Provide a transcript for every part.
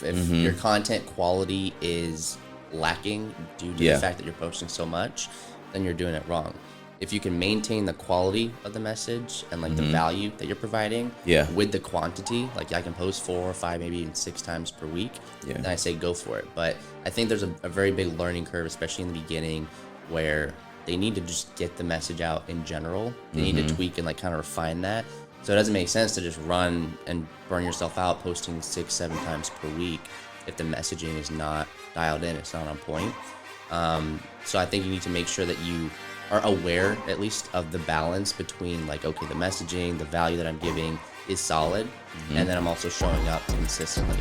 If your content quality is lacking due to the fact that you're posting so much, then you're doing it wrong. If you can maintain the quality of the message and like the value that you're providing with the quantity, like I can post 4 or 5, maybe even 6 times per week, then I say go for it. But I think there's a very big learning curve, especially in the beginning, where they need to just get the message out in general. They need to tweak and like kind of refine that. So it doesn't make sense to just run and burn yourself out posting 6-7 times per week if the messaging is not dialed in, it's not on point. So I think you need to make sure that you are aware at least of the balance between like, okay, the messaging, the value that I'm giving is solid, and then I'm also showing up consistently.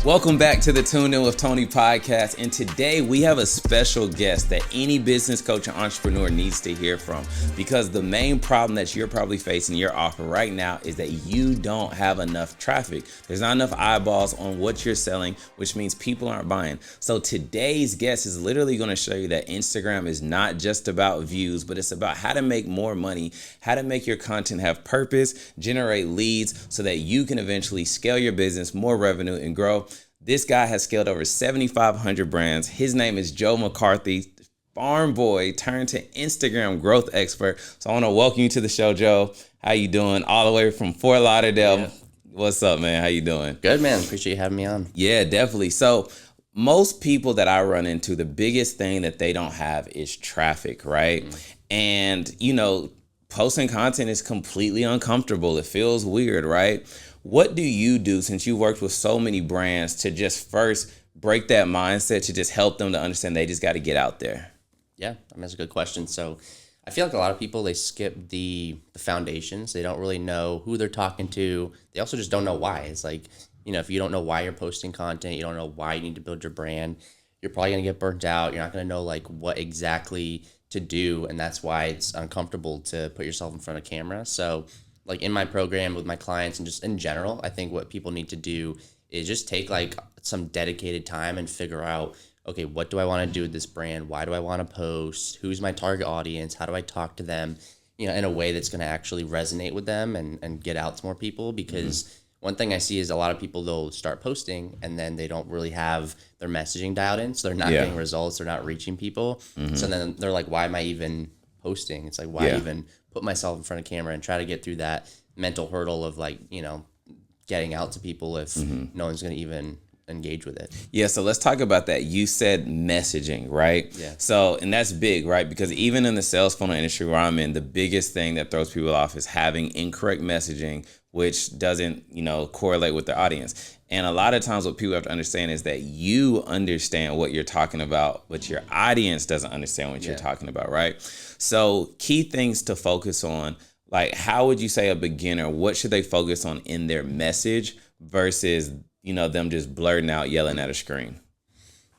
Welcome back to the Tune In with Tony podcast. And today we have a special guest that any business coach and entrepreneur needs to hear from, because the main problem that you're probably facing your offer right now is that you don't have enough traffic. There's not enough eyeballs on what you're selling, which means people aren't buying. So today's guest is literally going to show you that Instagram is not just about views, but it's about how to make more money, how to make your content have purpose, generate leads so that you can eventually scale your business, more revenue, and grow. This guy has scaled over 7,500 brands. His name is Joe McCarthy, farm boy turned to Instagram growth expert. So I want to welcome you to the show, Joe. How you doing? All the way from Fort Lauderdale. Yeah. What's up, man? How you doing? Good, man. Appreciate you having me on. Yeah, definitely. So most people that I run into, the biggest thing that they don't have is traffic, right? And, you know, posting content is completely uncomfortable. It feels weird, right? What do you do, since you worked with so many brands, to just first break that mindset, to just help them to understand they just got to get out there? Yeah, I mean, that's a good question. So I feel like a lot of people, they skip the foundations. They don't really know who they're talking to. They also just don't know why. It's like, you know, if you don't know why you're posting content, you don't know why you need to build your brand, you're probably going to get burnt out. You're not going to know like what exactly to do. And that's why it's uncomfortable to put yourself in front of camera. So like in my program with my clients and just in general, I think what people need to do is just take like some dedicated time and figure out, okay, what do I want to do with this brand? Why do I want to post? Who's my target audience? How do I talk to them, you know, in a way that's going to actually resonate with them and get out to more people? Because one thing I see is a lot of people, they'll start posting and then they don't really have their messaging dialed in. So they're not getting results. They're not reaching people. So then they're like, why am I even posting? It's like, why even put myself in front of camera and try to get through that mental hurdle of like, you know, getting out to people if no one's going to even engage with it. Yeah, so let's talk about that. You said messaging, right? Yeah. So, and that's big, right? Because even in the sales funnel industry where I'm in, the biggest thing that throws people off is having incorrect messaging, which doesn't, you know, correlate with their audience. And a lot of times what people have to understand is that you understand what you're talking about, but your audience doesn't understand what you're talking about, right? So key things to focus on, like how would you say a beginner, what should they focus on in their message versus, you know, them just blurting out, yelling at a screen?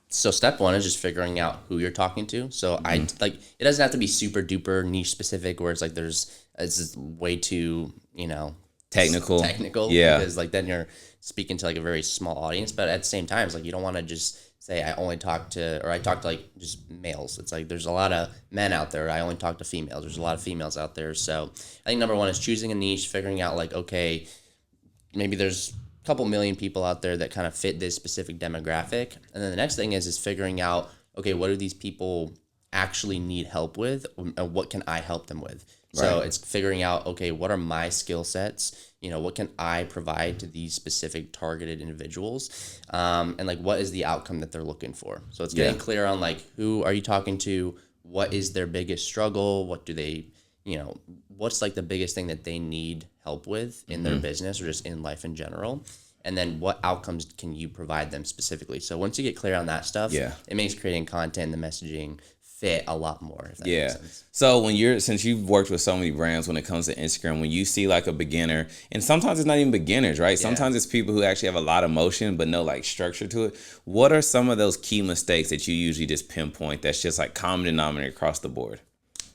So step one is just figuring out who you're talking to. So I like, it doesn't have to be super duper niche specific where it's like it's just way too, you know, technical. Yeah. Because like then you're speaking to like a very small audience, but at the same time, it's like you don't want to just say I talk to like just males. It's like there's a lot of men out there. I only talk to females. There's a lot of females out there. So I think number one is choosing a niche, figuring out like, okay, maybe there's a couple million people out there that kind of fit this specific demographic. And then the next thing is figuring out, okay, what do these people actually need help with, and what can I help them with? So it's figuring out, okay, what are my skill sets? You know, what can I provide to these specific targeted individuals? And like, what is the outcome that they're looking for? So it's getting clear on like, who are you talking to? What is their biggest struggle? What do they, you know, what's like the biggest thing that they need help with in their business or just in life in general? And then what outcomes can you provide them specifically? So once you get clear on that stuff, it makes creating content, the messaging fit a lot more, if that makes sense. So since you've worked with so many brands when it comes to Instagram, when you see like a beginner, and sometimes it's not even beginners, right? Sometimes it's people who actually have a lot of motion but no like structure to it. What are some of those key mistakes that you usually just pinpoint that's just like common denominator across the board?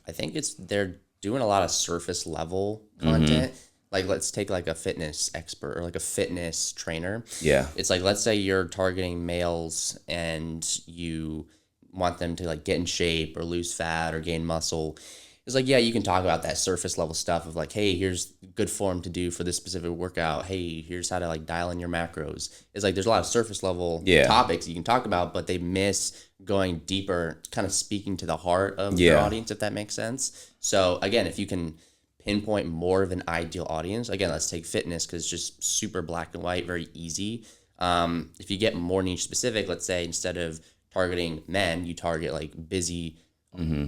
I think they're doing a lot of surface level content. Like let's take like a fitness expert or like a fitness trainer. Yeah. It's like, let's say you're targeting males and you want them to like get in shape or lose fat or gain muscle. Because like, yeah, you can talk about that surface level stuff of like, hey, here's good form to do for this specific workout. Hey, here's how to like dial in your macros. It's like there's a lot of surface level topics you can talk about, but they miss going deeper, kind of speaking to the heart of their audience, if that makes sense. So again, if you can pinpoint more of an ideal audience, again, let's take fitness because it's just super black and white, very easy. If you get more niche specific, let's say instead of targeting men, you target like busy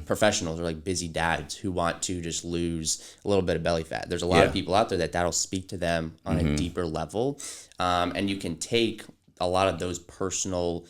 professionals or like busy dads who want to just lose a little bit of belly fat. There's a lot of people out there that'll speak to them on a deeper level. And you can take a lot of those personal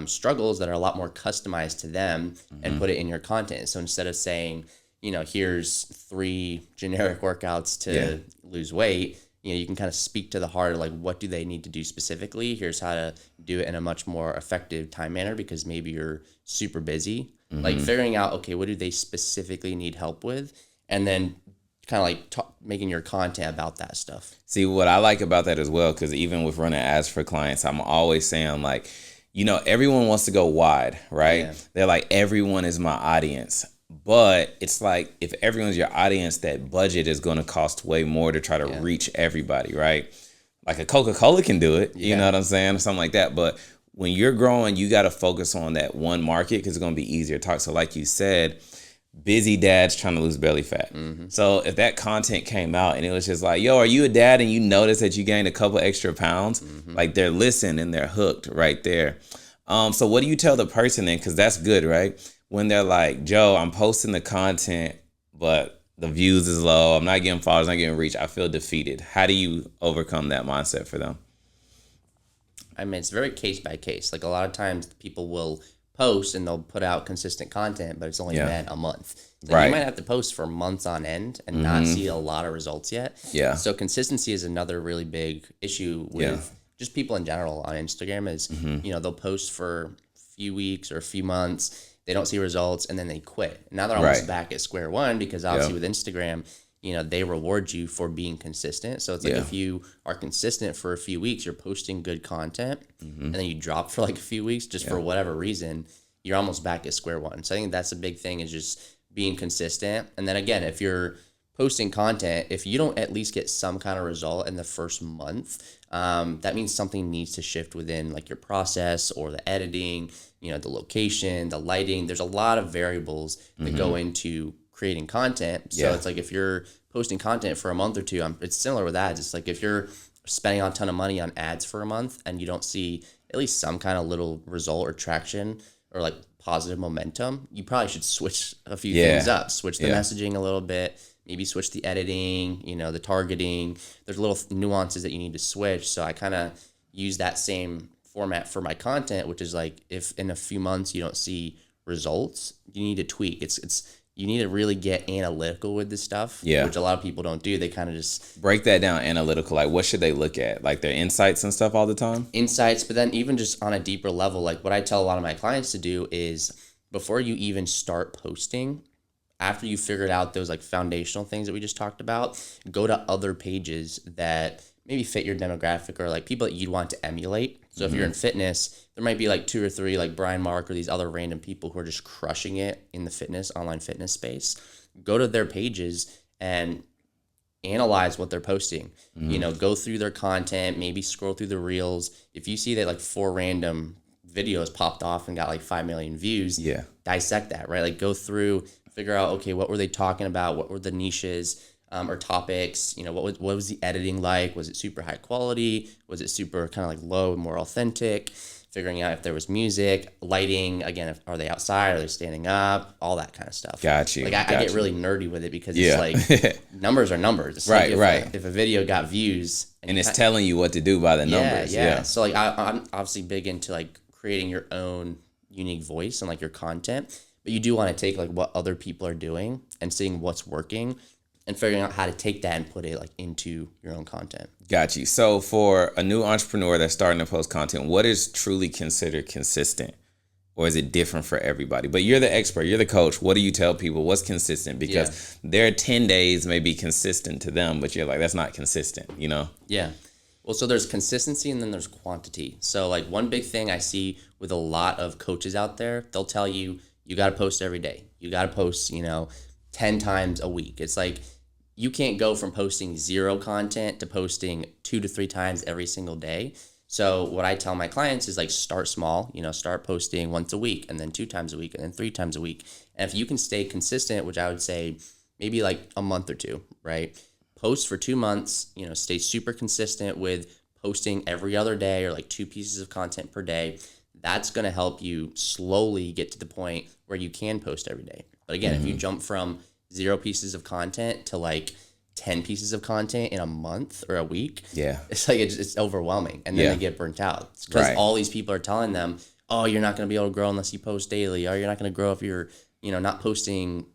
struggles that are a lot more customized to them and put it in your content. So instead of saying, here's 3 generic workouts to lose weight, you can kind of speak to the heart of like, what do they need to do specifically? Here's how to do it in a much more effective time manner because maybe you're super busy. Like figuring out, okay, what do they specifically need help with? And then kind of like making your content about that stuff. See, what I like about that as well, because even with running ads for clients, I'm always saying like, everyone wants to go wide, right? Yeah. They're like, everyone is my audience. But it's like, if everyone's your audience, that budget is going to cost way more to try to reach everybody, right? Like a Coca-Cola can do it, you know what I'm saying? Or something like that. But when you're growing, you got to focus on that one market because it's going to be easier to talk. So like you said, busy dads trying to lose belly fat. So if that content came out and it was just like, yo, are you a dad and you notice that you gained a couple extra pounds? Like they're listening and they're hooked right there. So what do you tell the person then? Because that's good, right? When they're like, Joe, I'm posting the content, but the views is low. I'm not getting followers, not getting reach. I feel defeated. How do you overcome that mindset for them? I mean, it's very case by case. Like a lot of times people will post and they'll put out consistent content, but it's only been a month. So you might have to post for months on end and not see a lot of results yet. Yeah. So consistency is another really big issue with just people in general on Instagram is, they'll post for a few weeks or a few months. They don't see results and then they quit. Now they're almost back at square one because obviously with Instagram, they reward you for being consistent. So it's like if you are consistent for a few weeks, you're posting good content and then you drop for like a few weeks just for whatever reason, you're almost back at square one. So I think that's a big thing is just being consistent. And then again, if you're posting content, if you don't at least get some kind of result in the first month, that means something needs to shift within like your process or the editing, the location, the lighting. There's a lot of variables that go into creating content. So it's like if you're posting content for a month or two, it's similar with ads. It's like if you're spending a ton of money on ads for a month and you don't see at least some kind of little result or traction or like positive momentum, you probably should switch a few things up, switch the messaging a little bit, maybe switch the editing, the targeting. There's little nuances that you need to switch. So I kind of use that same format for my content, which is like if in a few months you don't see results, you need to tweak. You need to really get analytical with this stuff, which a lot of people don't do. They kind of just break that down analytical. Like what should they look at? Like their insights and stuff all the time? Insights, but then even just on a deeper level, like what I tell a lot of my clients to do is before you even start posting, after you figured out those like foundational things that we just talked about, go to other pages that maybe fit your demographic or like people that you'd want to emulate. So if you're in fitness, there might be like 2 or 3 like Brian Mark or these other random people who are just crushing it in the online fitness space. Go to their pages and analyze what they're posting. Go through their content, maybe scroll through the reels. If you see that like 4 random videos popped off and got like 5 million views, dissect that, right? Like go through, figure out, okay, what were they talking about? What were the niches? Or topics, what was the editing like? Was it super high quality? Was it super kind of like low and more authentic? Figuring out if there was music, lighting, again, are they outside? Are they standing up? All that kind of stuff. Got you. Like I get really nerdy with it because it's like numbers are numbers. It's right, like if a video got views. And it's telling you what to do by the numbers. Yeah. So like I'm obviously big into like creating your own unique voice and like your content, but you do want to take like what other people are doing and seeing what's working and figuring out how to take that and put it like into your own content. Got you. So for a new entrepreneur that's starting to post content, what is truly considered consistent? Or is it different for everybody? But you're the expert, you're the coach. What do you tell people? What's consistent? Because their 10 days may be consistent to them, but you're like, that's not consistent, Yeah. Well, so there's consistency and then there's quantity. So like one big thing I see with a lot of coaches out there, they'll tell you, you got to post every day. You got to post, 10 times a week. It's like you can't go from posting 0 content to posting 2 to 3 times every single day. So what I tell my clients is like start small, start posting once a week and then 2 times a week and then 3 times a week. And if you can stay consistent, which I would say maybe like a month or 2, right? Post for 2 months, stay super consistent with posting every other day or like 2 pieces of content per day. That's going to help you slowly get to the point where you can post every day. But again, if you jump from 0 pieces of content to like 10 pieces of content in a month or a week, it's like it's overwhelming, and then they get burnt out because all these people are telling them, oh, you're not going to be able to grow unless you post daily, or you're not going to grow if you're not posting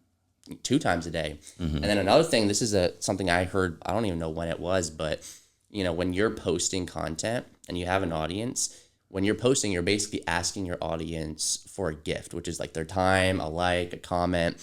2 times a day. And then another thing, this is something I heard, I don't even know when it was, but when you're posting content and you have an audience, when you're posting, you're basically asking your audience for a gift, which is like their time, a like, a comment.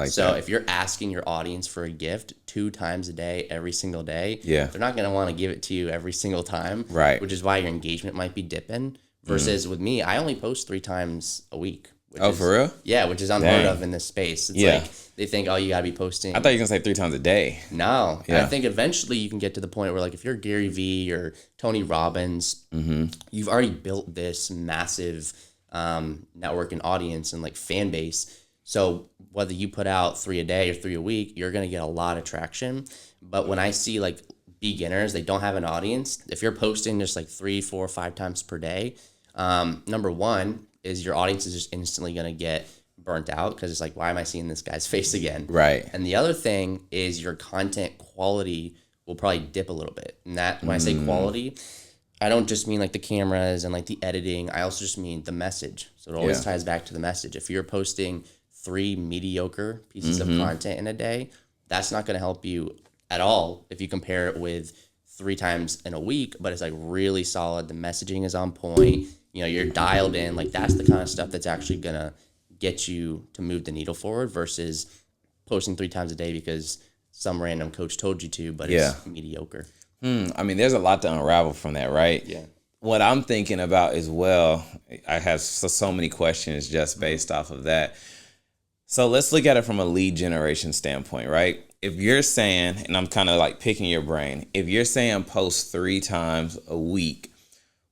So if you're asking your audience for a gift 2 times a day, every single day, they're not going to want to give it to you every single time, which is why your engagement might be dipping. Versus with me, I only post 3 times a week. For real? Yeah, which is unheard of in this space. It's like they think, oh, you got to be posting. I thought you were going to say 3 times a day. No. I think eventually you can get to the point where, like, if you're Gary Vee or Tony Robbins, you've already built this massive network and audience and, like, fan base. So whether you put out 3 a day or 3 a week, you're going to get a lot of traction. But when I see, like, beginners, they don't have an audience. If you're posting just, like, 3, 4, 5 times per day, number one is your audience is just instantly going to get burnt out because it's like, why am I seeing this guy's face again? And the other thing is your content quality will probably dip a little bit. And that, when I say quality, I don't just mean like the cameras and like the editing. I also just mean the message. So it always ties back to the message. If you're posting 3 mediocre pieces of content in a day, that's not going to help you at all if you compare it with 3 times in a week, but it's like really solid. The messaging is on point. You're dialed in. Like, that's the kind of stuff that's actually going to get you to move the needle forward versus posting 3 times a day because some random coach told you to, but it's mediocre. I mean, there's a lot to unravel from that, right? What I'm thinking about as well, I have so many questions just based off of that. So let's look at it from a lead generation standpoint, right? If you're saying, and I'm kind of like picking your brain, if you're saying post 3 times a week,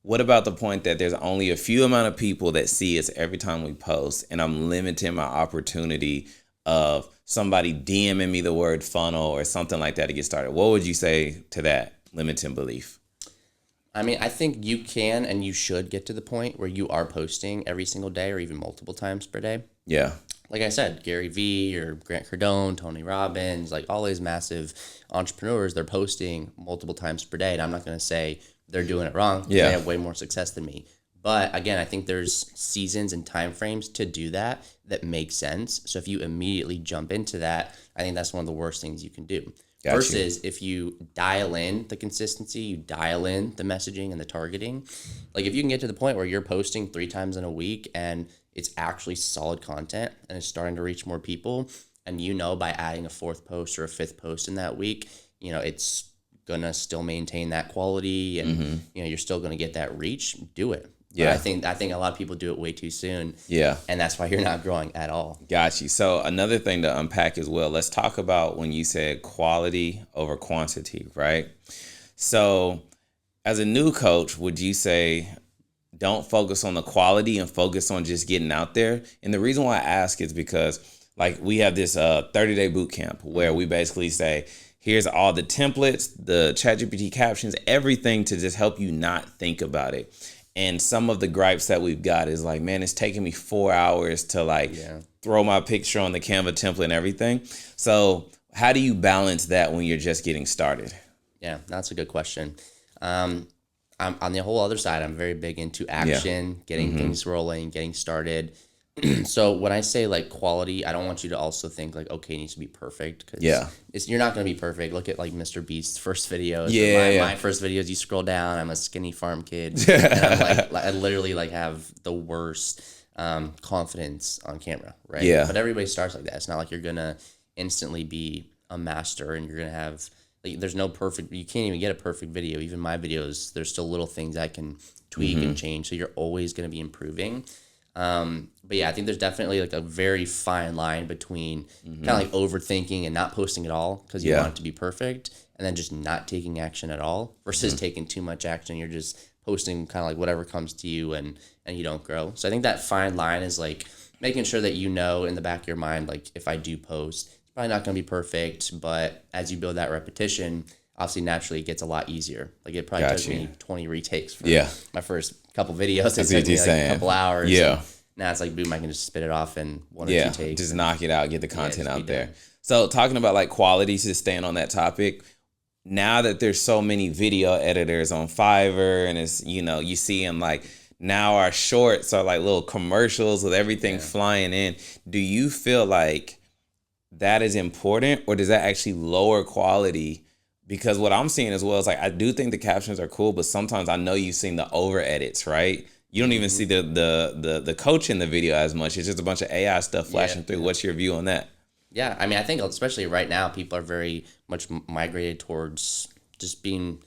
what about the point that there's only a few amount of people that see us every time we post, and I'm limiting my opportunity of somebody DMing me the word funnel or something like that to get started? What would you say to that limiting belief? I mean, I think you can and you should get to the point where you are posting every single day or even multiple times per day. Like I said, Gary Vee or Grant Cardone, Tony Robbins, like all these massive entrepreneurs, they're posting multiple times per day. And I'm not going to say they're doing it wrong. They have way more success than me. But again, I think there's seasons and time frames to do that make sense. So if you immediately jump into that, I think that's one of the worst things you can do. Versus if you dial in the consistency, you dial in the messaging and the targeting. Like if you can get to the point where you're posting 3 times in a week and it's actually solid content and it's starting to reach more people, and by adding a 4th post or a 5th post in that week, it's gonna still maintain that quality and you're still gonna get that reach, do it. But I think a lot of people do it way too soon. And that's why you're not growing at all. Got you. So another thing to unpack as well, let's talk about when you said quality over quantity, right? So as a new coach, would you say don't focus on the quality and focus on just getting out there? And the reason why I ask is because like we have this 30-day boot camp where we basically say, here's all the templates, the ChatGPT captions, everything to just help you not think about it. And some of the gripes that we've got is like, man, it's taking me 4 hours to throw my picture on the Canva template and everything. So how do you balance that when you're just getting started? Yeah, that's a good question. I'm on the whole other side. I'm very big into action, getting things rolling, getting started. So when I say like quality, I don't want you to also think like, okay, it needs to be perfect. Cause you're not going to be perfect. Look at like Mr. Beast's first videos. My first videos, you scroll down, I'm a skinny farm kid. And I'm I literally like have the worst confidence on camera, right? But everybody starts like that. It's not like you're going to instantly be a master and you're going to have, like, there's no perfect, you can't even get a perfect video. Even my videos, there's still little things I can tweak and change. So you're always going to be improving. But yeah, I think there's definitely like a very fine line between kind of like overthinking and not posting at all because you want it to be perfect, and then just not taking action at all versus taking too much action. You're just posting kind of like whatever comes to you, and you don't grow. So I think that fine line is like making sure that in the back of your mind, like if I do post, it's probably not going to be perfect, but as you build that repetition, obviously naturally it gets a lot easier. Like it probably took me 20 retakes for my first couple videos. It took me like a couple hours. Yeah. Now it's like, boom, I can just spit it off in one or two takes. Just knock it out, get the content out there. So talking about like qualities, just staying on that topic, now that there's so many video editors on Fiverr and it's, you see them like now our shorts are like little commercials with everything flying in. Do you feel like that is important or does that actually lower quality? Because what I'm seeing as well is like, I do think the captions are cool, but sometimes I know you've seen the over edits, right? You don't even see the coach in the video as much. It's just a bunch of AI stuff flashing through. What's your view on that? Yeah, I mean, I think especially right now, people are very much migrated towards just being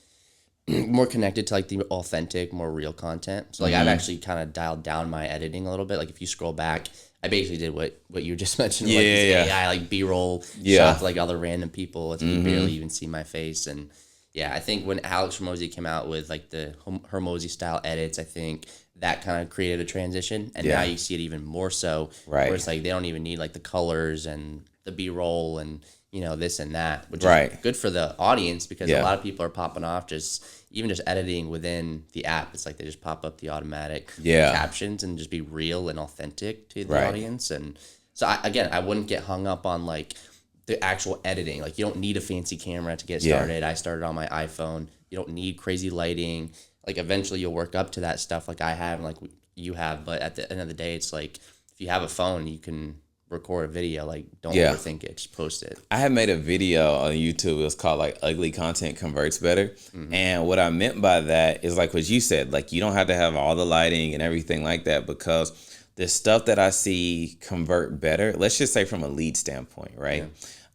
more connected to like the authentic, more real content. So like I've actually kind of dialed down my editing a little bit. Like if you scroll back, I basically did what you just mentioned, like this AI like B-roll shots like other random people. It's you barely even see my face. And yeah, I think when Alex Hormozy came out with like the Hormozy style edits, I think that kind of created a transition, and now you see it even more so. Right, where it's like they don't even need like the colors and the B-roll and this and that, which is good for the audience because a lot of people are popping off just editing within the app. It's like they just pop up the automatic captions and just be real and authentic to the audience. And so I wouldn't get hung up on like the actual editing. Like you don't need a fancy camera to get started. I started on my iPhone. You don't need crazy lighting. Like eventually you'll work up to that stuff like I have and like you have. But at the end of the day, it's like if you have a phone, you can record a video. Like don't overthink it, just post it. I had made a video on YouTube. It was called like ugly content converts better. And what I meant by that is like what you said, like you don't have to have all the lighting and everything like that because the stuff that I see convert better, let's just say from a lead standpoint, right?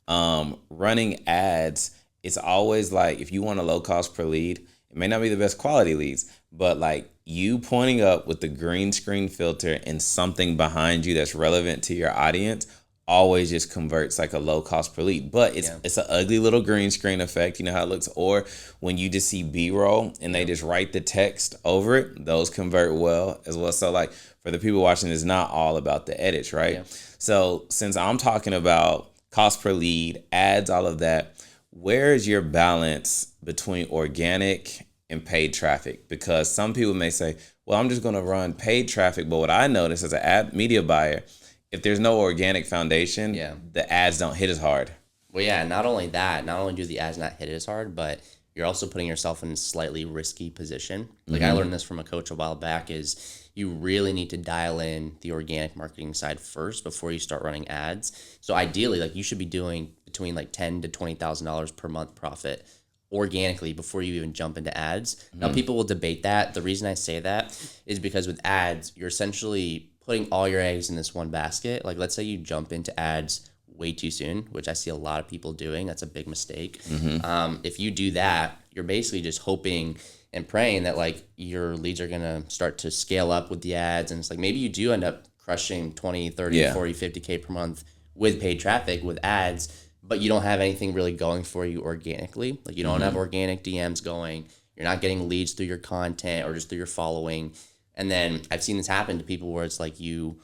Running ads, it's always like if you want a low cost per lead, it may not be the best quality leads, but like you pointing up with the green screen filter and something behind you that's relevant to your audience always just converts like a low cost per lead. But it's an ugly little green screen effect, you know how it looks? Or when you just see B-roll and they just write the text over it, those convert well as well. So like for the people watching, it's not all about the edits, right? So since I'm talking about cost per lead, ads, all of that, where is your balance between organic and paid traffic? Because some people may say, well, I'm just going to run paid traffic. But what I notice as an ad media buyer, if there's no organic foundation, the ads don't hit as hard. Well, yeah, not only do the ads not hit as hard, but you're also putting yourself in a slightly risky position. Like I learned this from a coach a while back is you really need to dial in the organic marketing side first before you start running ads. So ideally, like you should be doing between like $10,000 to $20,000 per month profit organically before you even jump into ads. Now people will debate that. The reason I say that is because with ads, you're essentially putting all your eggs in this one basket. Like let's say you jump into ads way too soon, which I see a lot of people doing. That's a big mistake. If you do that, you're basically just hoping and praying that like your leads are going to start to scale up with the ads. And it's like, maybe you do end up crushing 20, 30, 40, 50K per month with paid traffic, with ads, but you don't have anything really going for you organically. Like you don't have organic DMs going. You're not getting leads through your content or just through your following. And then I've seen this happen to people where it's like you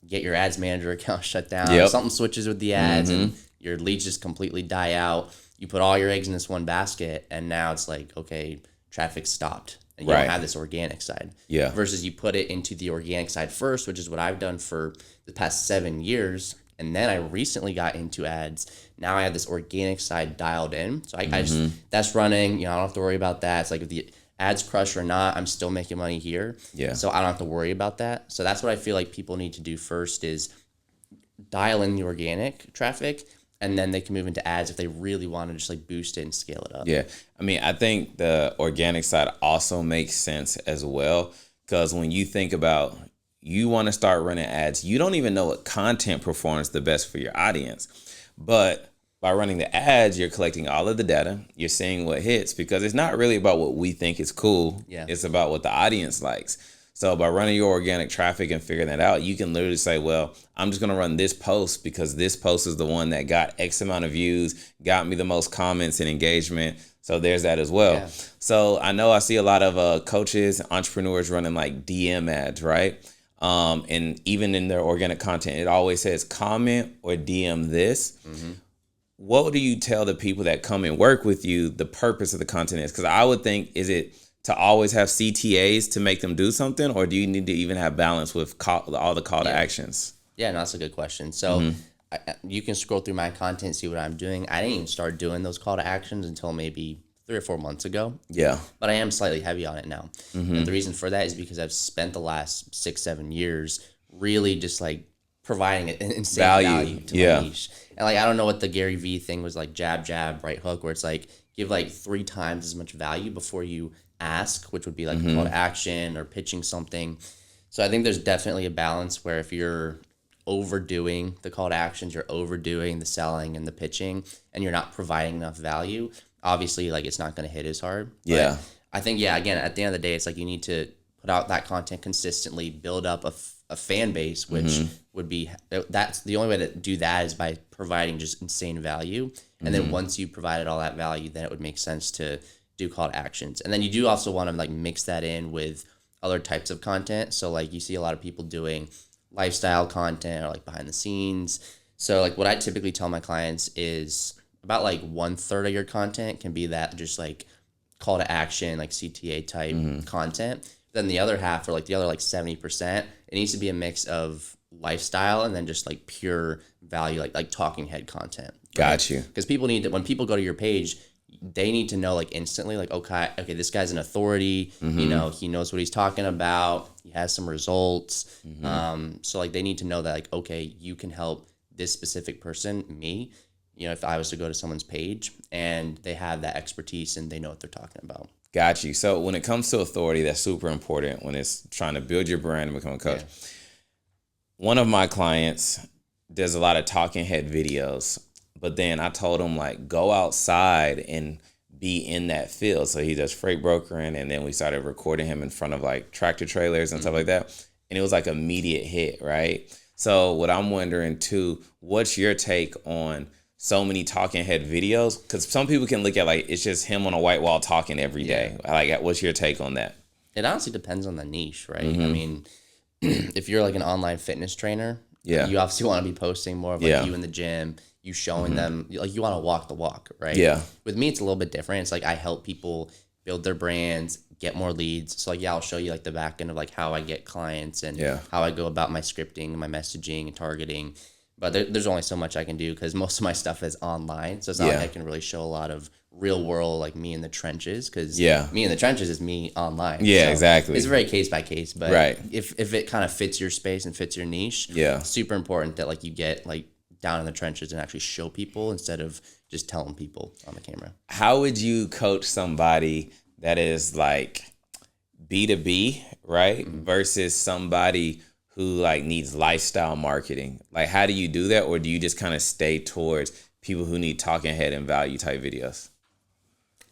get your ads manager account shut down, something switches with the ads and your leads just completely die out. You put all your eggs in this one basket and now it's like, okay, traffic stopped and you don't have this organic side. Versus you put it into the organic side first, which is what I've done for the past 7 years. And then I recently got into ads. Now I have this organic side dialed in. So I just, that's running, I don't have to worry about that. It's like if the ads crush or not, I'm still making money here. So I don't have to worry about that. So that's what I feel like people need to do first is dial in the organic traffic, and then they can move into ads if they really want to just like boost it and scale it up. I mean, I think the organic side also makes sense as well, because when you think about you want to start running ads, you don't even know what content performs the best for your audience. But by running the ads, you're collecting all of the data. You're seeing what hits, because it's not really about what we think is cool. It's about what the audience likes. So by running your organic traffic and figuring that out, you can literally say, well, I'm just going to run this post because this post is the one that got X amount of views, got me the most comments and engagement. So there's that as well. Yeah. So I know I see a lot of coaches, entrepreneurs running like DM ads, right? And even in their organic content, it always says comment or DM this. Mm-hmm. What do you tell the people that come and work with you the purpose of the content is? Because I would think, is it to always have CTAs to make them do something, or do you need to even have balance with all the call to actions? Yeah, no, that's a good question. So you can scroll through my content and see what I'm doing. I didn't even start doing those call to actions until maybe 3 or 4 months ago. Yeah. But I am slightly heavy on it now. Mm-hmm. And the reason for that is because I've spent the last 6-7 years really just like providing an insane value to my niche. And like, I don't know what the Gary Vee thing was like, jab, jab, right hook, where it's like, give like 3 times as much value before you ask, which would be like a call to action or pitching something. So I think there's definitely a balance where if you're overdoing the call to actions, you're overdoing the selling and the pitching, and you're not providing enough value, obviously like it's not going to hit as hard. But I think, again, at the end of the day, it's like you need to put out that content consistently, build up a fan base, which would be, that's the only way to do that is by providing just insane value. And then once you provided all that value, then it would make sense to do call to actions. And then you do also want to like mix that in with other types of content. So like you see a lot of people doing lifestyle content or like behind the scenes. So like what I typically tell my clients is about like 1/3 of your content can be that just like call to action, like CTA type content. Then the other half, or like the other like 70%, it needs to be a mix of lifestyle and then just like pure value, like talking head content. Right? Got you. Because people need to, when people go to your page, they need to know like instantly, like, okay, this guy's an authority. You know, he knows what he's talking about. He has some results. So like they need to know that like, okay, you can help this specific person, me, you know, if I was to go to someone's page and they have that expertise and they know what they're talking about. Got you. So when it comes to authority, that's super important when it's trying to build your brand and become a coach. Yeah. One of my clients does a lot of talking head videos, but then I told him like, go outside and be in that field. So he does freight brokering, and then we started recording him in front of like tractor trailers and stuff like that. And it was like immediate hit, right? So what I'm wondering too, what's your take on so many talking head videos? Because some people can look at like it's just him on a white wall talking every day. Like, what's your take on that? It honestly depends on the niche, right? I mean, if you're like an online fitness trainer, you obviously want to be posting more of like you in the gym, you showing them, like you want to walk the walk, right? Yeah. With me, it's a little bit different. It's like I help people build their brands, get more leads. So like, I'll show you like the back end of like how I get clients and how I go about my scripting and my messaging and targeting. But there's only so much I can do because most of my stuff is online. So it's not like I can really show a lot of real world, like me in the trenches, because me in the trenches is me online. Yeah, so exactly. It's very case by case. But if it kind of fits your space and fits your niche, super important that like you get like down in the trenches and actually show people instead of just telling people on the camera. How would you coach somebody that is like B2B, right? Versus somebody who like needs lifestyle marketing? Like, how do you do that? Or do you just kind of stay towards people who need talking head and value type videos?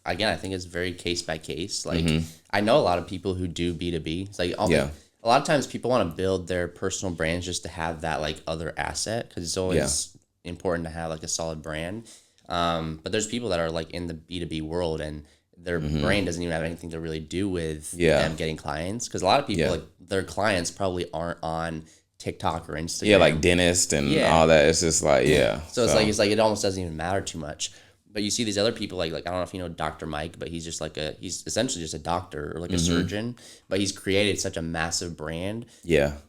Again, I think it's very case by case. Like I know a lot of people who do B2B. It's like, a lot of times people want to build their personal brands just to have that like other asset, because it's always important to have like a solid brand. But there's people that are like in the B2B world and their brand doesn't even have anything to really do with them getting clients. Because a lot of people, like their clients probably aren't on TikTok or Instagram. Yeah, like dentist and all that. It's just like, So it's like it almost doesn't even matter too much. But you see these other people, like I don't know if you know Dr. Mike, but he's just like he's essentially just a doctor or like a surgeon, but he's created such a massive brand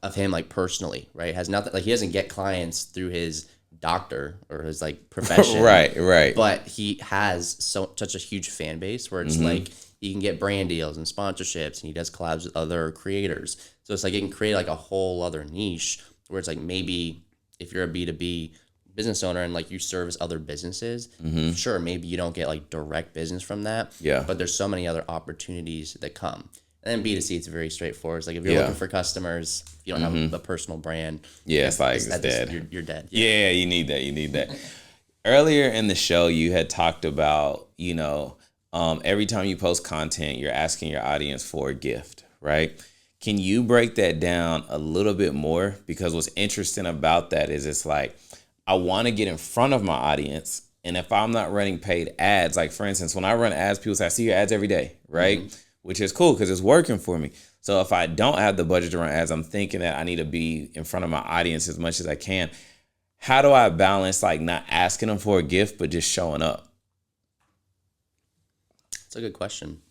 of him like personally, right? Has nothing, like he doesn't get clients through his doctor or his like profession. right. But he has such a huge fan base where it's like he can get brand deals and sponsorships, and he does collabs with other creators. So it's like it can create like a whole other niche where it's like maybe if you're a B2B business owner and like you service other businesses, sure, maybe you don't get like direct business from that. But there's so many other opportunities that come. And then B2C, it's very straightforward. It's like if you're looking for customers, if you don't have a personal brand, it's like it's dead. You're dead. Yeah, you need that. Earlier in the show, you had talked about, you know, every time you post content, you're asking your audience for a gift, right? Can you break that down a little bit more? Because what's interesting about that is it's like, I want to get in front of my audience. And if I'm not running paid ads, like for instance, when I run ads, people say, I see your ads every day, right? Which is cool because it's working for me. So if I don't have the budget to run ads, I'm thinking that I need to be in front of my audience as much as I can. How do I balance like not asking them for a gift, but just showing up? That's a good question.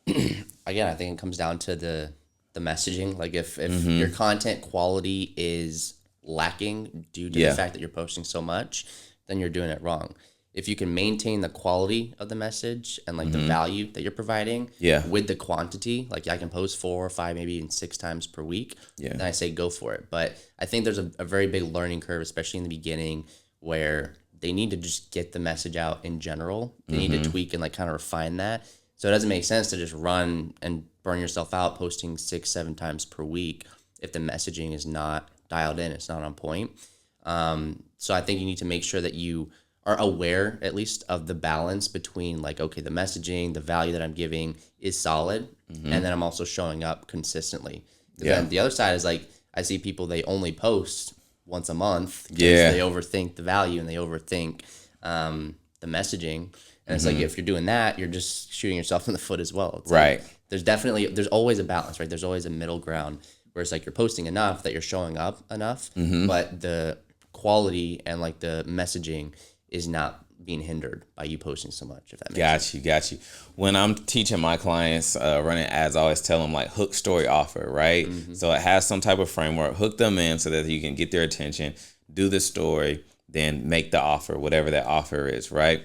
Again, I think it comes down to the messaging. Like if your content quality is lacking due to the fact that you're posting so much, then you're doing it wrong. If you can maintain the quality of the message and like the value that you're providing with the quantity, like I can post 4 or 5, maybe even 6 times per week, then I say go for it. But I think there's a very big learning curve, especially in the beginning, where they need to just get the message out in general. They need to tweak and like kind of refine that. So it doesn't make sense to just run and burn yourself out posting 6, 7 times per week if the messaging is not dialed in, it's not on point. So I think you need to make sure that you are aware at least of the balance between like, okay, the messaging, the value that I'm giving is solid. And then I'm also showing up consistently. Then the other side is like, I see people, they only post once a month because they overthink the value and they overthink the messaging. And it's like, if you're doing that, you're just shooting yourself in the foot as well. It's right. Like, there's always a balance, right? There's always a middle ground where it's like you're posting enough that you're showing up enough, but the quality and like the messaging is not being hindered by you posting so much, if that makes sense. Got you. When I'm teaching my clients running ads, I always tell them like hook, story, offer, right? So it has some type of framework, hook them in so that you can get their attention, do the story, then make the offer, whatever that offer is, right?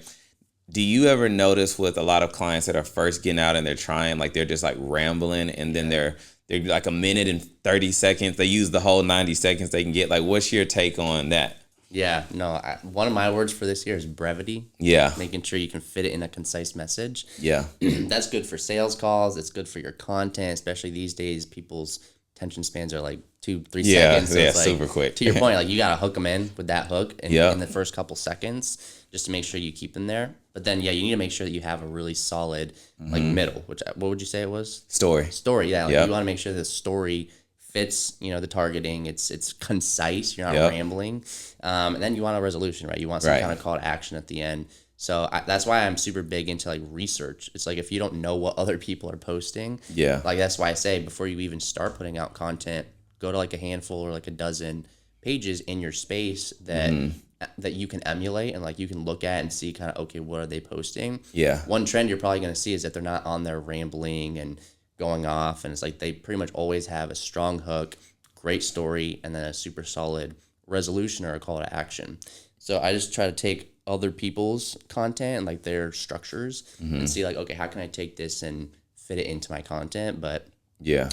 Do you ever notice with a lot of clients that are first getting out and they're trying, like they're just like rambling and then they're like a minute and 30 seconds. They use the whole 90 seconds they can get. Like, what's your take on that? Yeah, no, one of my words for this year is brevity. Yeah. Making sure you can fit it in a concise message. Yeah. That's good for sales calls. It's good for your content, especially these days. People's attention spans are like 2-3 seconds. So it's like, super quick. To your point, like you got to hook them in with that hook in the first couple seconds just to make sure you keep them there. But then, you need to make sure that you have a really solid like middle, which, what would you say it was? Story, yeah. Like you want to make sure the story fits, the targeting. It's concise. You're not rambling. And then you want a resolution, right? You want some kind of call to action at the end. So that's why I'm super big into like research. It's like if you don't know what other people are posting, like that's why I say before you even start putting out content, go to like a handful or like a dozen pages in your space that you can emulate and like you can look at and see kind of, okay, what are they posting? Yeah. One trend you're probably going to see is that they're not on there rambling and going off, and it's like they pretty much always have a strong hook, great story, and then a super solid resolution or a call to action. So I just try to take other people's content and like their structures and see like, okay, how can I take this and fit it into my content? But a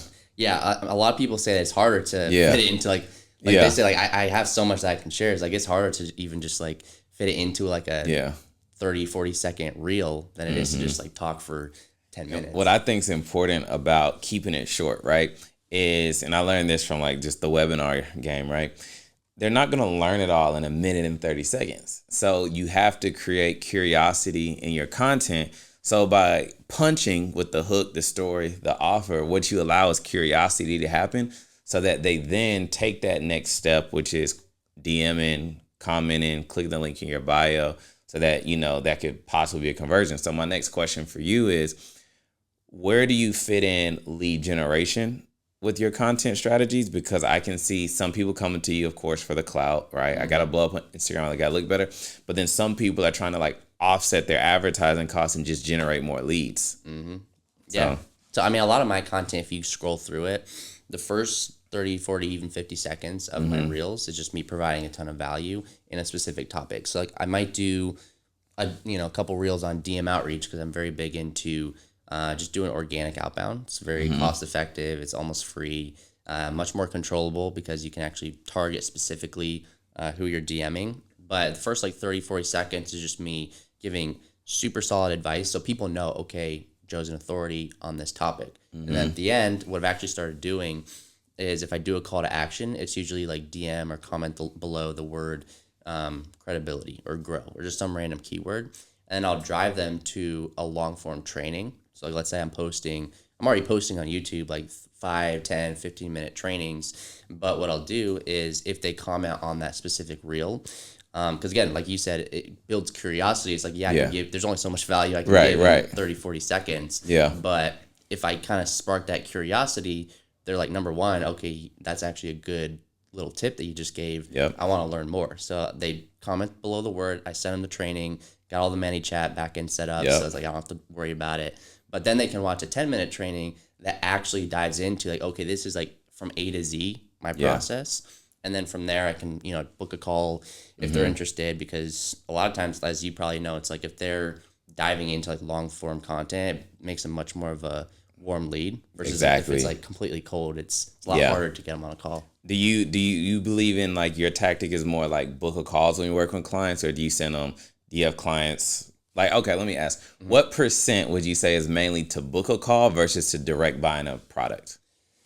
lot of people say that it's harder to fit it into like they say like I have so much that I can share. It's like it's harder to even just like fit it into like a 30-40 second reel than it is to just like talk for 10 minutes. What I think is important about keeping it short, right, is, and I learned this from like just the webinar game, right? They're not going to learn it all in a minute and 30 seconds. So you have to create curiosity in your content. So by punching with the hook, the story, the offer, what you allow is curiosity to happen so that they then take that next step, which is DMing, commenting, click the link in your bio so that, that could possibly be a conversion. So my next question for you is, where do you fit in lead generation with your content strategies? Because I can see some people coming to you, of course, for the clout, right? I got to blow up on Instagram. I got to look better. But then some people are trying to like offset their advertising costs and just generate more leads. Yeah. So, I mean, a lot of my content, if you scroll through it, the first 30, 40, even 50 seconds of my reels is just me providing a ton of value in a specific topic. So like I might do a couple reels on DM outreach because I'm very big into just doing organic outbound. It's very cost effective. It's almost free, much more controllable because you can actually target specifically who you're DMing. But the first like 30, 40 seconds is just me giving super solid advice. So people know, okay, Joe's an authority on this topic. And then at the end, what I've actually started doing is if I do a call to action, it's usually like DM or comment below the word credibility or grow or just some random keyword. And I'll drive them to a long form training. So like, let's say I'm posting I'm already posting on YouTube like 5, 10, 15-minute trainings. But what I'll do is if they comment on that specific reel, because again, like you said, it builds curiosity. It's like, I can give, there's only so much value I can give in 30, 40 seconds. Yeah. But if I kind of spark that curiosity, they're like, number one, okay, that's actually a good little tip that you just gave. Yep. I want to learn more. So they comment below the word. I send them the training, got all the ManyChat backend set up. So it's like, I don't have to worry about it. But then they can watch a 10-minute training that actually dives into like, okay, this is like from A to Z, my process. And then from there, I can, book a call if they're interested, because a lot of times, as you probably know, it's like if they're diving into like long form content, it makes them much more of a warm lead versus if it's like completely cold, it's a lot harder to get them on a call. Do you believe in like your tactic is more like book a calls when you work with clients, or do you send them, do you have clients like, okay, let me ask, what % would you say is mainly to book a call versus to direct buying a product?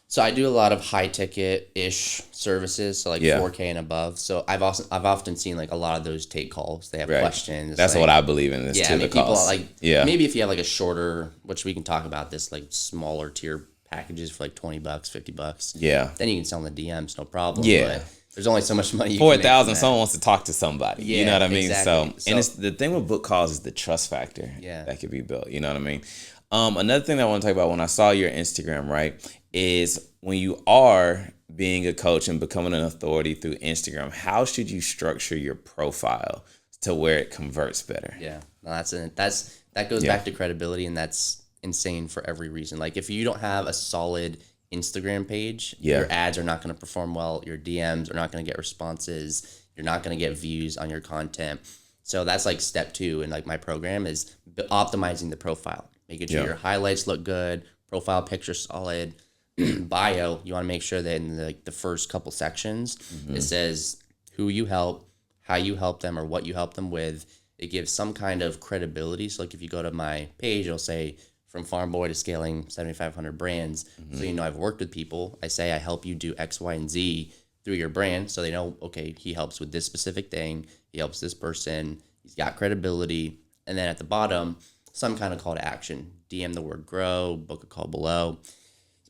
So I do a lot of high ticket ish services, so like 4K and above. So I've often seen like a lot of those take calls. They have questions. That's like, what I believe in. Is people like maybe if you have like a shorter, which we can talk about this, like smaller tier packages for like $20, $50. Yeah. Then you can sell them the DMs, no problem. Yeah. But there's only so much money you for can make. 4,000, someone wants to talk to somebody. Yeah, you know what I mean? Exactly. So and it's the thing with book calls is the trust factor that could be built. You know what I mean? Another thing that I want to talk about when I saw your Instagram, right, is when you are being a coach and becoming an authority through Instagram, how should you structure your profile to where it converts better? Yeah, no, that goes back to credibility, and that's insane for every reason. Like if you don't have a solid Instagram page, your ads are not going to perform well. Your DMs are not going to get responses. You're not going to get views on your content. So that's like step 2 in like my program is optimizing the profile, making sure your highlights look good, profile picture solid. Bio, you want to make sure that in the first couple sections, it says who you help, how you help them, or what you help them with. It gives some kind of credibility. So like if you go to my page, it'll say from farm boy to scaling 7,500 brands. So I've worked with people. I say I help you do X, Y, and Z through your brand, so they know, okay, he helps with this specific thing. He helps this person. He's got credibility. And then at the bottom, some kind of call to action. DM the word grow, book a call below.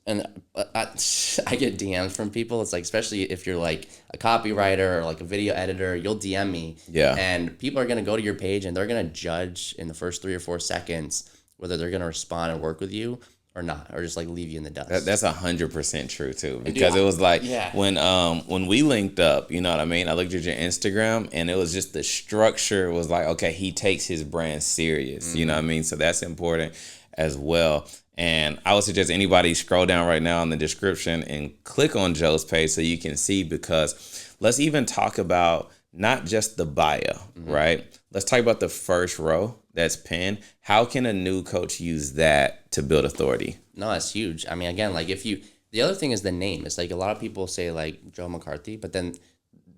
And I get DMs from people. It's like, especially if you're like a copywriter or like a video editor, you'll DM me. Yeah. And people are going to go to your page and they're going to judge in the first 3 or 4 seconds whether they're going to respond and work with you or not, or just like leave you in the dust. That's 100% true too, because it was like when we linked up, you know what I mean? I looked at your Instagram and it was just the structure was like, okay, he takes his brand serious, you know what I mean? So that's important as well. And I would suggest anybody scroll down right now in the description and click on Joe's page so you can see, because let's even talk about not just the bio, right? Let's talk about the first row that's pinned. How can a new coach use that to build authority? No, that's huge. I mean, again, like the other thing is the name. It's like a lot of people say like Joe McCarthy, but then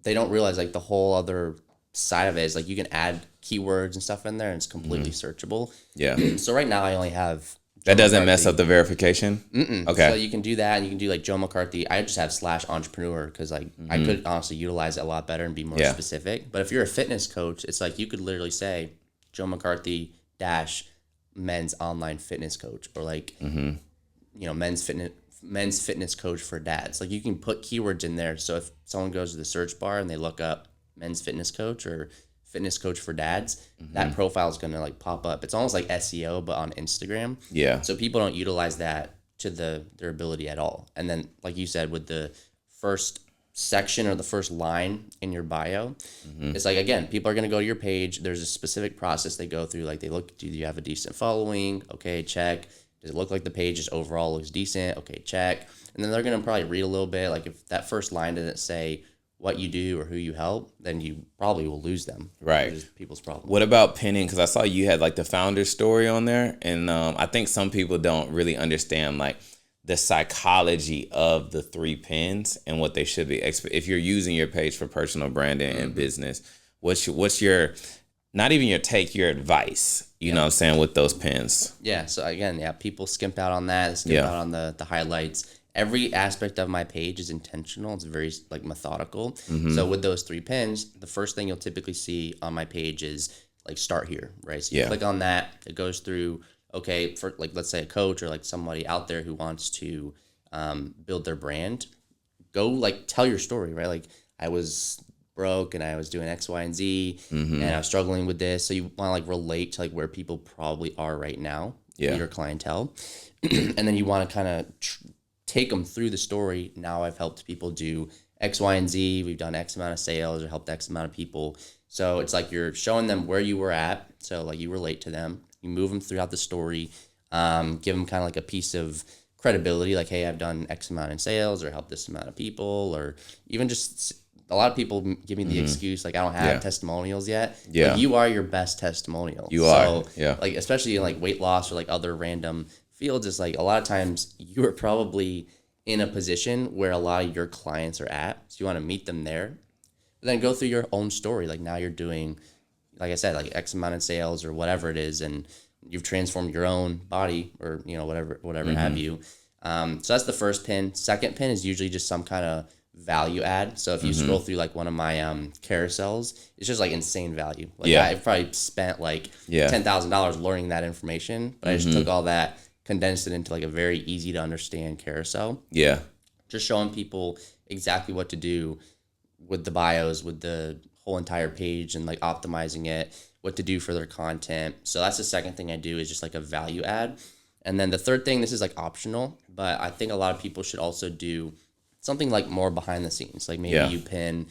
they don't realize like the whole other side of it is like you can add keywords and stuff in there and it's completely searchable. Yeah. So right now I only have that doesn't mess up the verification? Okay. So you can do that, and you can do like Joe McCarthy. I just have /entrepreneur because like I could honestly utilize it a lot better and be more specific. But if you're a fitness coach, it's like you could literally say Joe McCarthy - men's online fitness coach, or like men's fitness coach for dads. Like you can put keywords in there. So if someone goes to the search bar and they look up men's fitness coach or fitness coach for dads, that profile is going to like pop up. It's almost like SEO, but on Instagram. Yeah. So people don't utilize that to their ability at all. And then, like you said, with the first section or the first line in your bio, it's like, again, people are going to go to your page. There's a specific process they go through. Like they look, do you have a decent following? Okay, check. Does it look like the page just overall looks decent? Okay, check. And then they're going to probably read a little bit. Like if that first line didn't say what you do or who you help, then you probably will lose them. Right. Which is people's problem. What about pinning? Because I saw you had like the founder story on there, and I think some people don't really understand like the psychology of the 3 pins and what they should be. If you're using your page for personal branding and business, what's your, not even your take, your advice, you know what I'm saying, with those pins? Yeah. So again, people skimp out on that, skimp out on the highlights. Every aspect of my page is intentional. It's very like methodical. So with those 3 pins, the first thing you'll typically see on my page is like start here, right? So you click on that, it goes through, okay, for like, let's say a coach or like somebody out there who wants to build their brand, go like tell your story, right? Like I was broke and I was doing X, Y, and Z and I was struggling with this. So you want to like relate to like where people probably are right now, your clientele. And then you want to kind of take them through the story. Now I've helped people do X, Y, and Z. We've done X amount of sales or helped X amount of people. So it's like you're showing them where you were at. So like you relate to them, you move them throughout the story, give them kind of like a piece of credibility. Like, hey, I've done X amount in sales or helped this amount of people, or even just a lot of people give me the excuse, like, I don't have testimonials yet. Yeah. Like, you are your best testimonial. You are. Yeah. Like, especially in like weight loss or like other random fields, it's like a lot of times you are probably in a position where a lot of your clients are at. So you want to meet them there. But then go through your own story. Like now you're doing, like I said, like X amount in sales or whatever it is, and you've transformed your own body or, you know, whatever have you. So that's the first pin. Second pin is usually just some kind of value add. So if you scroll through like one of my carousels, it's just like insane value. Like I've probably spent like $10,000 learning that information, but I just took all that, condensed it into like a very easy to understand carousel. Yeah. Just showing people exactly what to do with the bios, with the whole entire page, and like optimizing it, what to do for their content. So that's the second thing I do, is just like a value add. And then the third thing, this is like optional, but I think a lot of people should also do something like more behind the scenes. Like maybe you pin,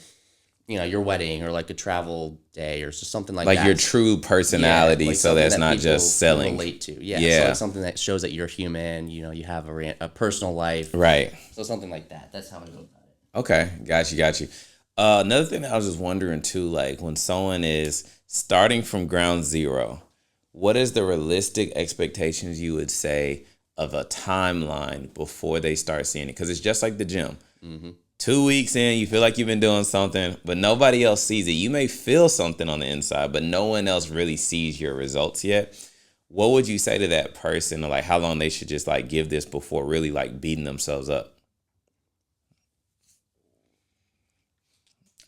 you know, your wedding or like a travel day or something like that. Like your true personality, like so that's that not just selling. Relate to. So like something that shows that you're human, you know, you have a personal life. Right. So something like that. That's how I go about it. Okay. Got you. Another thing that I was just wondering too, like when someone is starting from ground zero, what is the realistic expectations you would say of a timeline before they start seeing it? Because it's just like the gym. 2 weeks in, you feel like you've been doing something, but nobody else sees it. You may feel something on the inside, but no one else really sees your results yet. What would you say to that person, or like how long they should just like give this before really like beating themselves up?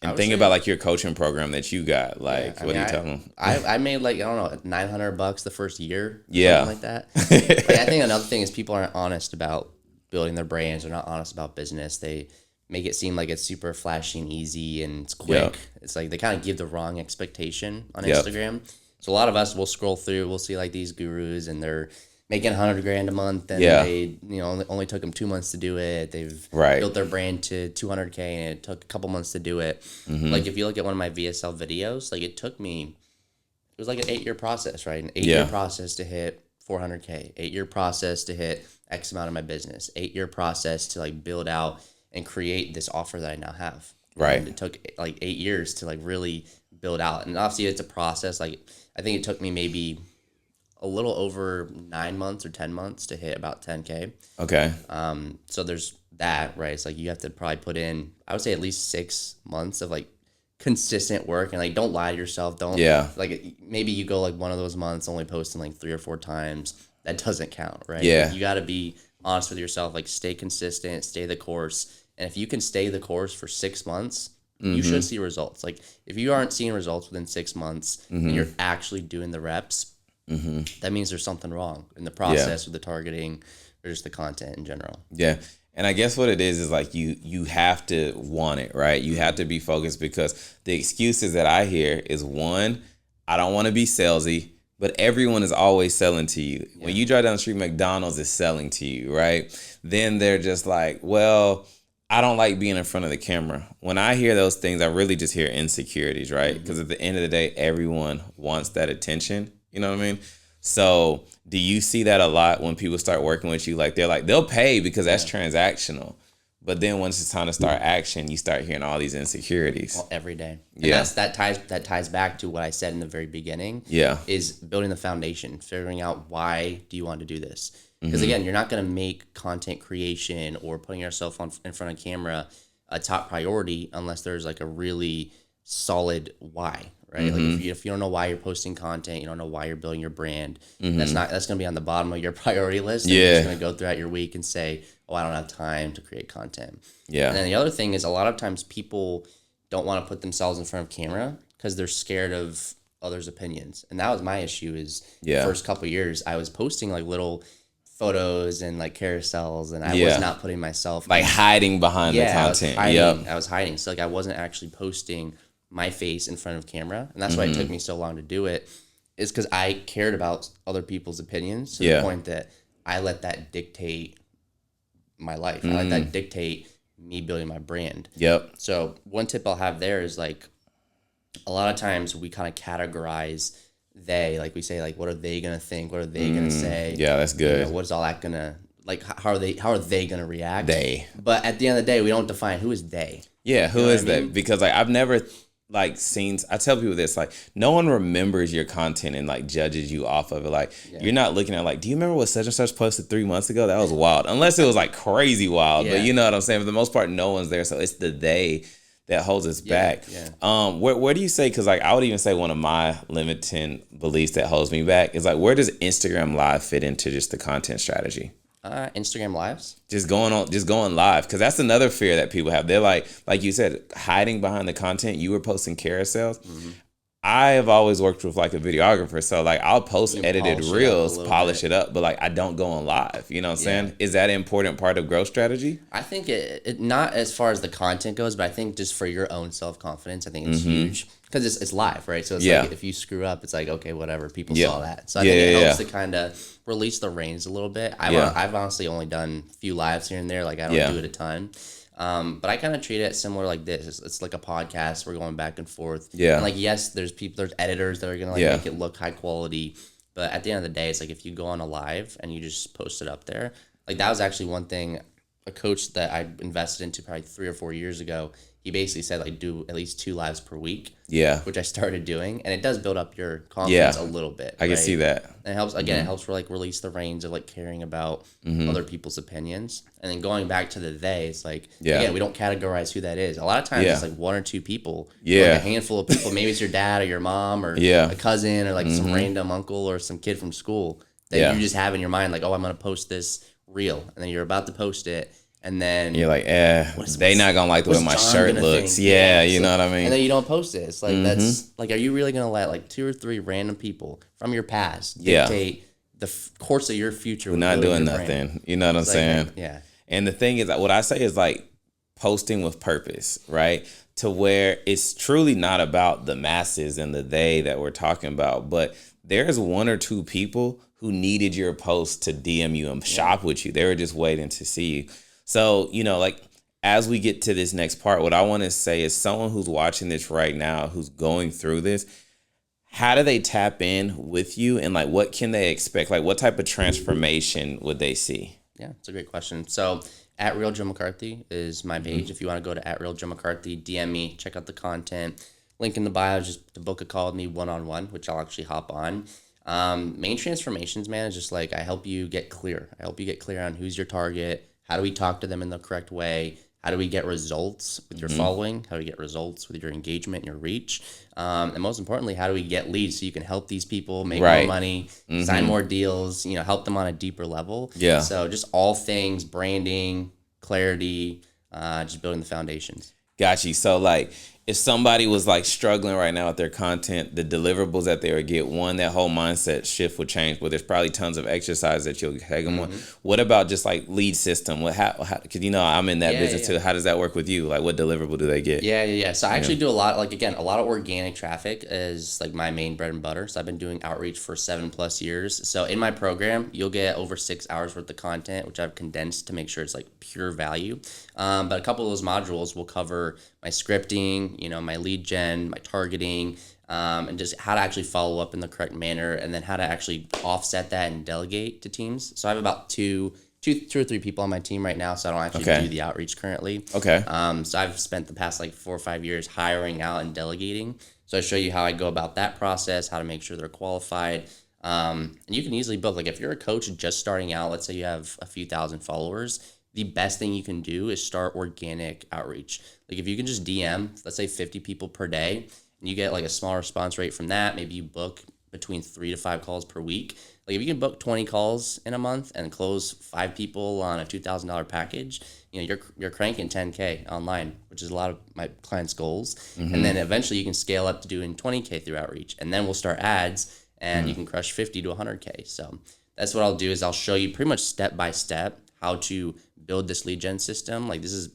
And think about like your coaching program that you got. Like, what do you tell them? I made like, I don't know, $900 the first year. Yeah. Something like that. Like, I think another thing is people aren't honest about building their brands. They're not honest about business. They make it seem like it's super flashy and easy and it's quick. Yep. It's like they kind of give the wrong expectation on Instagram. So a lot of us will scroll through, we'll see like these gurus and they're making $100,000 a month, and they, you know, only took them 2 months to do it. They've built their brand to $200K, and it took a couple months to do it. Like if you look at one of my VSL videos, like it was like an 8-year process, right? An 8-year process to hit 400K, 8-year process to hit X amount of my business, 8-year process to like build out and create this offer that I now have. Right. And it took like 8 years to like really build out. And obviously it's a process. Like I think it took me maybe a little over 9 months or 10 months to hit about 10K. Okay. So there's that, right? It's like you have to probably put in, I would say at least 6 months of like consistent work, and like don't lie to yourself. Don't like maybe you go like one of those months only posting like 3 or 4 times. That doesn't count, right? Yeah. Like, you got to be honest with yourself. Like stay consistent, stay the course. And if you can stay the course for 6 months, you should see results. Like if you aren't seeing results within 6 months and you're actually doing the reps, that means there's something wrong in the process with the targeting or just the content in general. Yeah. And I guess what it is like you have to want it, right? You have to be focused, because the excuses that I hear is, one, I don't want to be salesy, but everyone is always selling to you. Yeah. When you drive down the street, McDonald's is selling to you, right? Then they're just like, well, I don't like being in front of the camera. When I hear those things, I really just hear insecurities, right? Because at the end of the day, everyone wants that attention. You know what I mean? So do you see that a lot when people start working with you? Like they'll pay because that's transactional. But then once it's time to start action, you start hearing all these insecurities. Well, every day. And that ties back to what I said in the very beginning. Yeah. Is building the foundation, figuring out why do you want to do this? Because again, you're not going to make content creation or putting yourself in front of camera a top priority unless there's like a really solid why, right? Like if you don't know why you're posting content, you don't know why you're building your brand, that's going to be on the bottom of your priority list. And you're just going to go throughout your week and say, oh, I don't have time to create content. Yeah. And then the other thing is, a lot of times people don't want to put themselves in front of camera because they're scared of others' opinions. And that was my issue is the Yeah. first couple of years I was posting like little photos and like carousels, and I Yeah. was not putting myself Like hiding behind the content. I was hiding. So like I wasn't actually posting my face in front of camera. And that's why Mm-hmm. it took me so long to do it, is because I cared about other people's opinions to Yeah. the point that I let that dictate my life. I let that dictate me building my brand. Yep. So one tip I'll have there is like a lot of times we kind of categorize they, like we say, like, what are they going to think? What are they going to say? Yeah, that's You good. know, what is all that going to, like, how are they going to react? They. But at the end of the day, we don't define who is they. Yeah, who You know is what I that? mean? Because like I've never like seen. I tell people this, like no one remembers your content and like judges you off of it. Like you're not looking at like, do you remember what such and such posted 3 months ago? That was wild. Unless it was like crazy wild, but Yeah. you know what I'm saying. For the most part, no one's there, so it's the they that holds us back. Yeah. Where do you say? Because like I would even say one of my limiting beliefs that holds me back is like, where does Instagram Live fit into just the content strategy? Instagram Lives. Just going live, because that's another fear that people have. They're like you said, hiding behind the content. You were posting carousels. Mm-hmm. I have always worked with like a videographer, so like I'll post edited reels, polish it up, but like I don't go on live. You know what I'm saying? Is that an important part of growth strategy? I think it not as far as the content goes, but I think just for your own self-confidence, I think it's huge because it's live, right? So it's like if you screw up, it's like, okay, whatever, people saw that. So I think it helps to kind of release the reins a little bit. I've honestly only done a few lives here and there. Like I don't do it a ton. But I kind of treat it similar like this. It's like a podcast. We're going back and forth. Yeah. And like, yes, there's editors that are going to like make it look high quality. But at the end of the day, it's like if you go on a live and you just post it up there, like that was actually one thing a coach that I invested into probably 3 or 4 years ago, he basically said like do at least 2 lives per week. Yeah. Which I started doing, and it does build up your confidence a little bit. I can see that. And it helps it helps for like release the reins of like caring about other people's opinions. And then going back to the they, it's like again, we don't categorize who that is. A lot of times it's like 1 or 2 people. Like a handful of people. Maybe it's your dad or your mom or a cousin or like some random uncle or some kid from school that you just have in your mind, like, oh, I'm gonna post this reel, and then you're about to post it. And then you're like, they not gonna like the way my shirt looks. Yeah, you know what I mean? And then you don't post it. It's like, that's like, are you really gonna let like 2 or 3 random people from your past dictate the course of your future? We're not doing nothing. Brand? You know what I'm saying? Yeah. And the thing is, what I say is like posting with purpose, right? To where it's truly not about the masses and the they that we're talking about, but there's 1 or 2 people who needed your post to DM you and shop with you. They were just waiting to see you. So, you know, like as we get to this next part, what I want to say is someone who's watching this right now, who's going through this, how do they tap in with you, and like what can they expect? Like what type of transformation would they see? Yeah, it's a great question. So at Real Joe McCarthy is my page. If you want to go to at Real Joe McCarthy, DM me, check out the content. Link in the bio, just to book a call with me one-on-one, which I'll actually hop on. Main transformations, man, is just like I help you get clear. I help you get clear on who's your target. How do we talk to them in the correct way? How do we get results with your following? How do we get results with your engagement and your reach? And most importantly, how do we get leads so you can help these people make more money, sign more deals, you know, help them on a deeper level? Yeah. So just all things branding, clarity, just building the foundations. Got you. So like if somebody was like struggling right now with their content, the deliverables that they would get, one, that whole mindset shift would change, but there's probably tons of exercise that you'll take them on. What about just like lead system? Cause you know, I'm in that business too. How does that work with you? Like what deliverable do they get? Yeah. So I actually do a lot, like again, a lot of organic traffic is like my main bread and butter. So I've been doing outreach for 7+ years. So in my program, you'll get over 6 hours worth of content, which I've condensed to make sure it's like pure value. But a couple of those modules will cover my scripting, you know, my lead gen, my targeting, and just how to actually follow up in the correct manner, and then how to actually offset that and delegate to teams. So I have about two or three people on my team right now, so I don't actually do the outreach currently. Okay. So I've spent the past like 4 or 5 years hiring out and delegating. So I show you how I go about that process, how to make sure they're qualified. And you can easily build, like if you're a coach just starting out, let's say you have a few thousand followers, the best thing you can do is start organic outreach. Like if you can just DM, let's say 50 people per day, and you get like a small response rate from that, maybe you book between 3 to 5 calls per week. Like if you can book 20 calls in a month and close 5 people on a $2,000 package, you're cranking 10K online, which is a lot of my clients' goals. And then eventually you can scale up to doing 20K through outreach. And then we'll start ads and you can crush 50 to 100K. So that's what I'll do is I'll show you pretty much step by step how to build this lead gen system. Like this is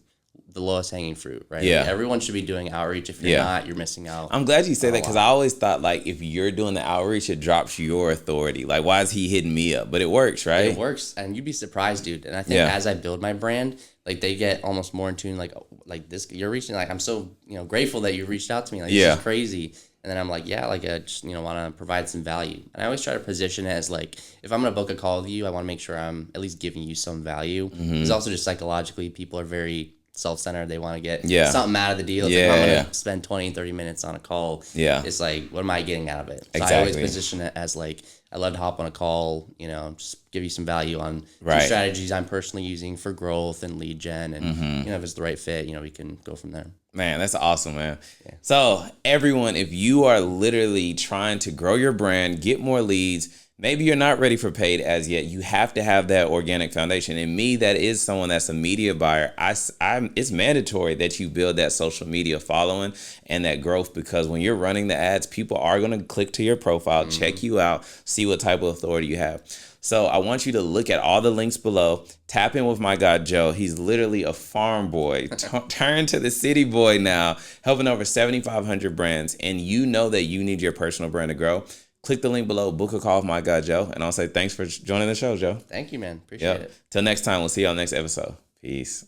the lowest hanging fruit, right? Yeah. Like everyone should be doing outreach. If you're not, you're missing out. I'm glad you said that because I always thought like if you're doing the outreach, it drops your authority. Like why is he hitting me up? But it works, right? It works, and you'd be surprised, dude. And I think as I build my brand, like they get almost more in tune. Like this, you're reaching. Like I'm so grateful that you reached out to me. Like this is crazy. And then I'm like, yeah, like I just want to provide some value. And I always try to position it as like if I'm gonna book a call with you, I want to make sure I'm at least giving you some value. It's also just psychologically, people are very self-centered. They want to get something out of the deal. If I'm going to spend 20 and 30 minutes on a call, it's like, what am I getting out of it? So I always position it as like, I love to hop on a call, just give you some value on some strategies I'm personally using for growth and lead gen. And, if it's the right fit, we can go from there. Man, that's awesome, man. Yeah. So everyone, if you are literally trying to grow your brand, get more leads, maybe you're not ready for paid as yet. You have to have that organic foundation. And me, that is someone that's a media buyer. It's mandatory that you build that social media following and that growth because when you're running the ads, people are going to click to your profile, check you out, see what type of authority you have. So I want you to look at all the links below. Tap in with my guy, Joe. He's literally a farm boy. Turn to the city boy now, helping over 7,500 brands. And you know that you need your personal brand to grow. Click the link below, book a call with my guy, Joe. And I'll say thanks for joining the show, Joe. Thank you, man. Appreciate it. Till next time, we'll see you on the next episode. Peace.